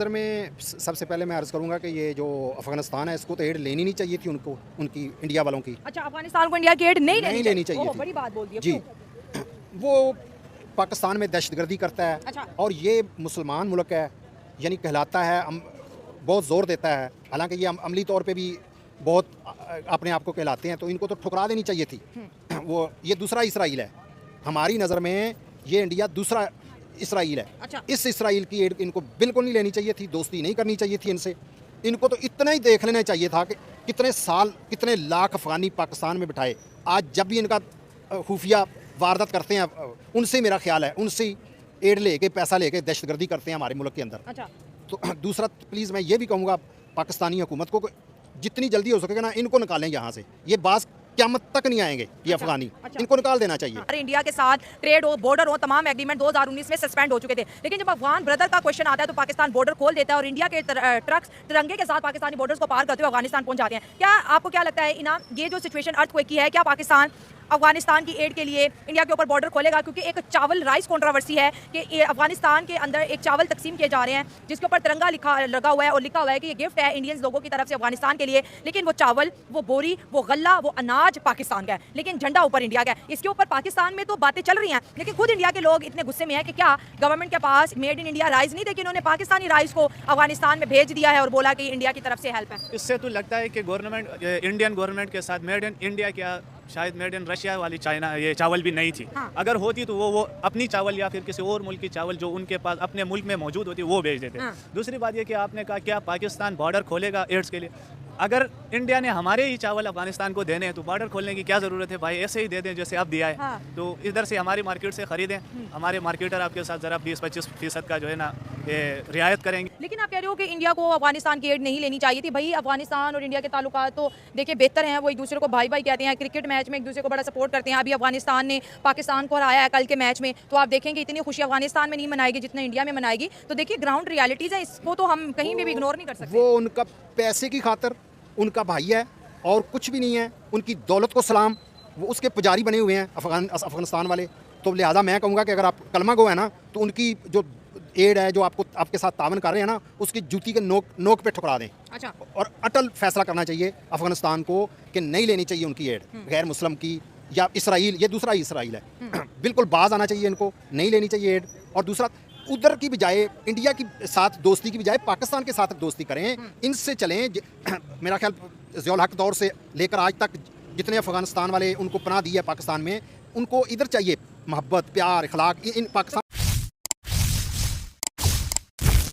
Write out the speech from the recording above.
Sir में सबसे पहले मैं अर्ज़ करूँगा कि ये जो अफ़गानिस्तान है इसको तो एड लेनी नहीं चाहिए थी उनको, उनकी इंडिया वालों की। अच्छा, अफगानिस्तान को इंडिया की एड नहीं लेनी चाहिए ओह, थी। बड़ी बात बोल दी है। जी, क्यों? वो पाकिस्तान में दहशतगर्दी करता है। अच्छा। और ये मुसलमान मुल्क है, यानी कहलाता है, बहुत ज़ोर देता है। हालांकि ये अमली तौर पे भी बहुत अपने आप को कहलाते हैं, तो इनको तो ठुकरा देनी चाहिए थी। वो ये दूसरा इसराइल है हमारी नज़र में, ये इंडिया दूसरा इसराइल है। अच्छा। इस इसराइल की एड इनको बिल्कुल नहीं लेनी चाहिए थी, दोस्ती नहीं करनी चाहिए थी इनसे। इनको तो इतना ही देख लेना चाहिए था कि कितने साल, कितने लाख अफ़गानी पाकिस्तान में बिठाए। आज जब भी इनका खुफिया वारदात करते हैं, उनसे मेरा ख्याल है, उनसे ही एड लेके, पैसा लेके दहशतगर्दी करते हैं हमारे मुल्क के अंदर। अच्छा। तो दूसरा प्लीज़ मैं ये भी कहूँगा पाकिस्तानी हुकूमत को, जितनी जल्दी हो सकेगा ना इनको निकालें यहाँ से। ये बात क़यामत तक नहीं आएंगे ये अफ़गानी। अच्छा। इनको निकाल देना चाहिए। अरे इंडिया के साथ ट्रेड हो, बॉर्डर हो, तमाम एग्रीमेंट 2019 में सस्पेंड हो चुके थे, लेकिन जब अफगान ब्रदर का क्वेश्चन आता है तो पाकिस्तान बॉर्डर खोल देता है और इंडिया के ट्रक्स तिरंगे के साथ पाकिस्तानी बॉर्डर्स को पार करते हुए अफगानिस्तान पहुंच जाते हैं। क्या आपको क्या लगता है इनाम, ये जो सिचुएशन अर्थक्वेक की है, क्या पाकिस्तान अफगानिस्तान की एड के लिए इंडिया के ऊपर बॉर्डर खोलेगा? क्योंकि एक चावल राइस कंट्रोवर्सी है कि अफगानिस्तान के अंदर एक चावल तकसीम किए जा रहे हैं जिसके ऊपर तिरंगा लगा हुआ है और लिखा हुआ है कि ये गिफ्ट है इंडियंस लोगों की तरफ से अफगानिस्तान के लिए, लेकिन वो चावल, वो बोरी, वो गल्ला, वो अनाज पाकिस्तान का है, लेकिन झंडा ऊपर इंडिया का है। इसके ऊपर पाकिस्तान में तो बातें चल रही हैं, लेकिन खुद इंडिया के लोग इतने गुस्से में हैं कि क्या गवर्नमेंट के पास मेड इन इंडिया राइस नहीं थे कि उन्होंने पाकिस्तानी राइस को अफगानिस्तान में भेज दिया है और बोला कि इंडिया की तरफ से हेल्प है। इससे तो लगता है कि गवर्नमेंट, इंडियन गवर्नमेंट के साथ मेड इन इंडिया, क्या शायद मेड इन रशिया वाली चाइना ये चावल भी नहीं थी। हाँ। अगर होती तो वो अपनी चावल या फिर किसी और मुल्क की चावल जो उनके पास अपने मुल्क में मौजूद होती वो भेज देते। हाँ। दूसरी बात ये कि आपने कहा क्या पाकिस्तान बॉर्डर खोलेगा एड्स के लिए? अगर इंडिया ने हमारे ही चावल अफगानिस्तान को देने हैं तो बॉर्डर खोलने की क्या ज़रूरत है भाई? ऐसे ही दे दें जैसे अब दिया है। हाँ। तो इधर से हमारी मार्केट से ख़रीदें, हमारे मार्केटर आपके साथ ज़रा 20-25% का जो है ना ये रियायत करेंगे। लेकिन आप कह रहे हो कि इंडिया को अफगानिस्तान की एड नहीं लेनी चाहिए थी। भाई अफगानिस्तान और इंडिया के ताल्लुकात तो देखिए बेहतर हैं, वो एक दूसरे को भाई भाई कहते हैं, क्रिकेट मैच में एक दूसरे को बड़ा सपोर्ट करते हैं। अभी अफगानिस्तान ने पाकिस्तान को हराया है कल के मैच में, तो आप देखेंगे इतनी खुशी अफगानिस्तान में नहीं मनाएगी जितना इंडिया में मनाएगी। तो देखिए ग्राउंड रियलिटीज़ है, इसको तो हम कहीं भी इग्नोर नहीं कर सकते। वो उनका पैसे की खातर उनका भाई है और कुछ भी नहीं है, उनकी दौलत को सलाम, वो उसके पुजारी बने हुए हैं अफगानिस्तान वाले। तो लिहाजा मैं कहूँगा कि अगर आप कलमा गो है ना, तो उनकी जो एड है, जो आपको आपके साथ तावन कर रहे हैं ना, उसकी जूती के नोक पे ठुकरा दें। अच्छा। और अटल फैसला करना चाहिए अफगानिस्तान को कि नहीं लेनी चाहिए उनकी एड, गैर मुस्लिम की या इसराइल, ये दूसरा इसराइल है। बिल्कुल बाज आना चाहिए इनको, नहीं लेनी चाहिए एड। और दूसरा, उधर की बजाय इंडिया की साथ दोस्ती की बजाय पाकिस्तान के साथ दोस्ती करें, इनसे चलें। मेरा ख्याल ज़ियाउल हक दौर से लेकर आज तक जितने अफगानिस्तान वाले उनको पनाह दी है पाकिस्तान में, उनको इधर चाहिए मोहब्बत, प्यार, इखलाक। इन पाकिस्तान